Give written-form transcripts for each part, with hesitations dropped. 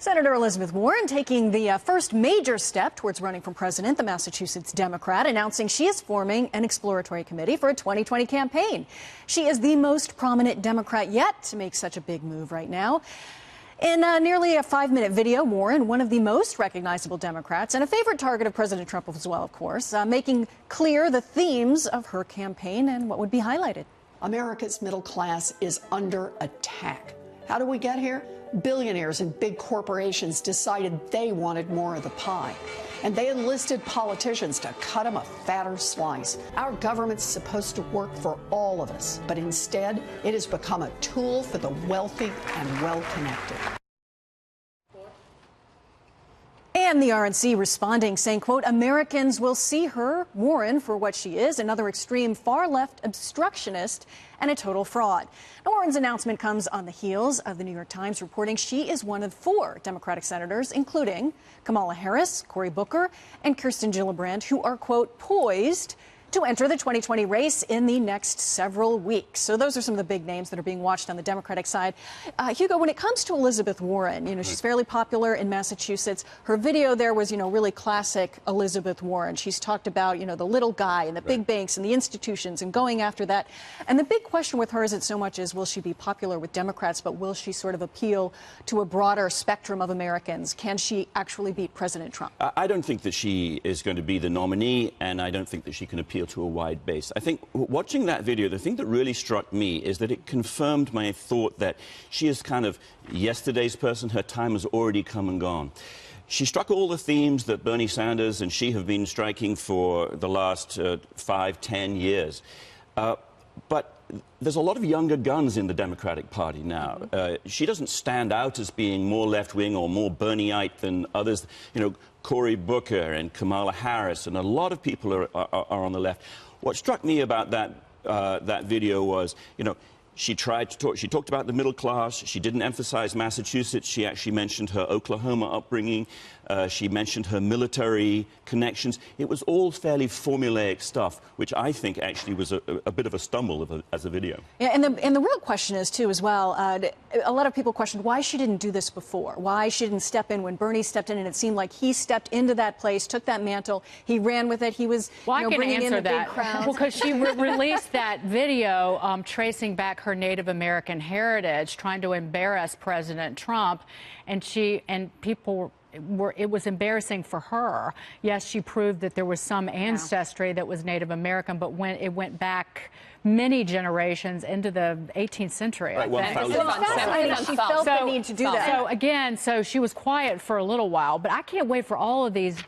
Senator Elizabeth Warren taking the first major step towards running for president, the Massachusetts Democrat, announcing she is forming an exploratory committee for a 2020 campaign. She is the most prominent Democrat yet to make such a big move right now. In nearly a 5-minute video, Warren, one of the most recognizable Democrats and a favorite target of President Trump as well, of course, making clear the themes of her campaign and what would be highlighted. America's middle class is under attack. How did we get here? Billionaires and big corporations decided they wanted more of the pie, and they enlisted politicians to cut them a fatter slice. Our government's supposed to work for all of us, but instead it has become a tool for the wealthy and well-connected. And the RNC responding, saying, quote, Americans will see her, Warren, for what she is, another extreme far-left obstructionist and a total fraud. Now, Warren's announcement comes on the heels of the New York Times reporting she is one of 4 Democratic senators, including Kamala Harris, Cory Booker, and Kirsten Gillibrand, who are, quote, poised to enter the 2020 race in the next several weeks. So those are some of the big names that are being watched on the Democratic side. Hugo, when it comes to Elizabeth Warren, she's fairly popular in Massachusetts. Her video there was, really classic Elizabeth Warren. She's talked about, the little guy and the big banks and the institutions and going after that. And the big question with her isn't so much as will she be popular with Democrats, but will she sort of appeal to a broader spectrum of Americans? Can she actually beat President Trump? I don't think that she is going to be the nominee, and I don't think that she can appeal to a wide base. I think watching that video, the thing that really struck me is that it confirmed my thought that she is kind of yesterday's person. Her time has already come and gone. She struck all the themes that Bernie Sanders and she have been striking for the last 5-10 years. But there's a lot of younger guns in the Democratic Party now. She doesn't stand out as being more left-wing or more Bernieite than others. Cory Booker and Kamala Harris and a lot of people are on the left. What struck me about that video was, she talked about the middle class. She didn't emphasize Massachusetts. She actually mentioned her Oklahoma upbringing. She mentioned her military connections. It was all fairly formulaic stuff, which I think actually was a bit of a stumble as a video. Yeah, and the real question is, too, as well, a lot of people questioned why she didn't do this before, why she didn't step in when Bernie stepped in, and it seemed like he stepped into that place, took that mantle, he ran with it, he was bringing in the big crowds. Well, because she released that video tracing back her Native American heritage, trying to embarrass President Trump, and people it was embarrassing for her. Yes, she proved that there was some ancestry that was Native American, but when it went back many generations into the 18th century. Right, she felt the need to do that. So again, she was quiet for a little while, but I can't wait for all of these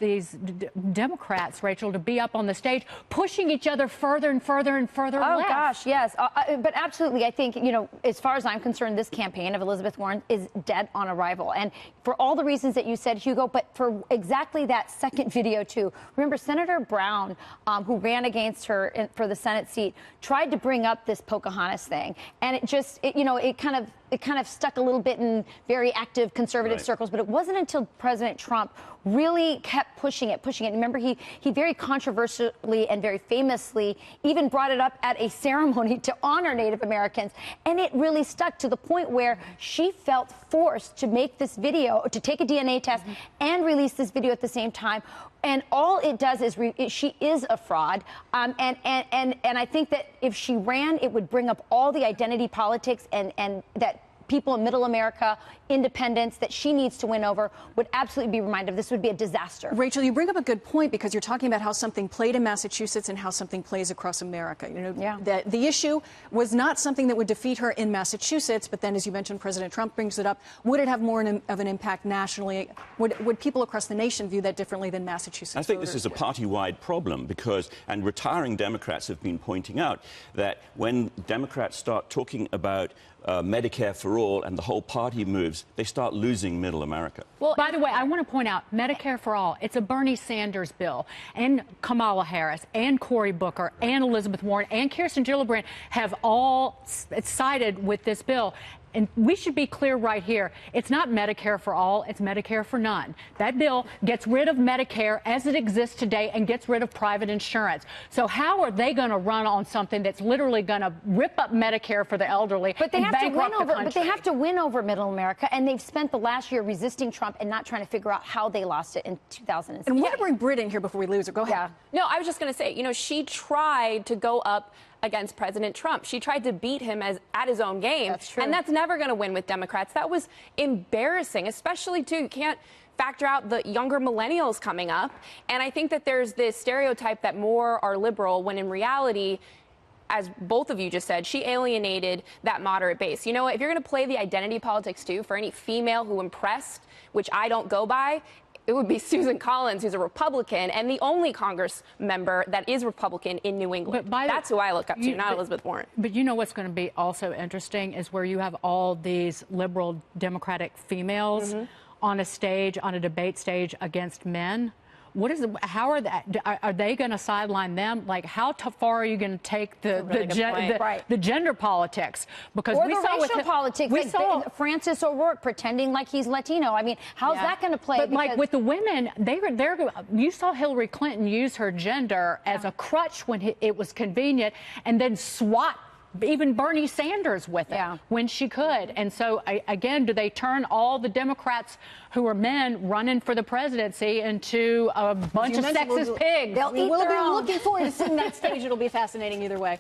Democrats, Rachel, to be up on the stage, pushing each other further and further and further left. Oh, gosh, yes. But absolutely, I think, as far as I'm concerned, this campaign of Elizabeth Warren is dead on arrival. And for all the reasons that you said, Hugo, but for exactly that second video, too. Remember, Senator Brown, who ran against her for the Senate seat, tried to bring up this Pocahontas thing, and it kind of stuck a little bit in very active conservative circles, but it wasn't until President Trump really kept pushing it. Remember, he very controversially and very famously even brought it up at a ceremony to honor Native Americans, and it really stuck to the point where she felt forced to make this video, to take a DNA test and release this video at the same time. And all it does is she is a fraud, and I think that if she ran, it would bring up all the identity politics and that people in middle America, independents that she needs to win over would absolutely be reminded of. This would be a disaster. Rachel, you bring up a good point because you're talking about how something played in Massachusetts and how something plays across America. The issue was not something that would defeat her in Massachusetts, but then, as you mentioned, President Trump brings it up. Would it have more of an impact nationally? Would people across the nation view that differently than Massachusetts? I think this is a party-wide problem because, and retiring Democrats have been pointing out that when Democrats start talking about Medicare for all and the whole party moves, they start losing middle America. Well, by the way, I want to point out Medicare for all. It's a Bernie Sanders bill, and Kamala Harris and Cory Booker and Elizabeth Warren and Kirsten Gillibrand have all sided with this bill. And we should be clear right here. It's not Medicare for all. It's Medicare for none. That bill gets rid of Medicare as it exists today and gets rid of private insurance. So how are they going to run on something that's literally going to rip up Medicare for the elderly But they and have to win bankrupt the over. country? But they have to win over Middle America, and they've spent the last year resisting Trump and not trying to figure out how they lost it in 2006. And I want to bring Britt in here before we lose her. Go ahead. Yeah. No, I was just going to say, she tried to go up against President Trump. She tried to beat him at his own game. That's true. And that's never going to win with Democrats. That was embarrassing, especially, too. You can't factor out the younger millennials coming up. And I think that there's this stereotype that more are liberal when in reality, as both of you just said, she alienated that moderate base. You know what? If you're going to play the identity politics, too, for any female who impressed, which I don't go by, it would be Susan Collins, who's a Republican and the only Congress member that is Republican in New England. That's who I look up to, not Elizabeth Warren. But you know what's going to be also interesting is where you have all these liberal Democratic females on a stage, on a debate stage against men. What is how are they going to sideline them? Like, how far are you going to take the gender politics? Because or we the saw racial politics. We saw Francis O'Rourke pretending like he's Latino. I mean, how's that going to play? But like with the women, you saw Hillary Clinton use her gender as a crutch when it was convenient, and then swat even Bernie Sanders with it when she could. And so, again, do they turn all the Democrats who are men running for the presidency into a bunch of sexist pigs? We'll be looking forward to seeing that stage. It'll be fascinating either way.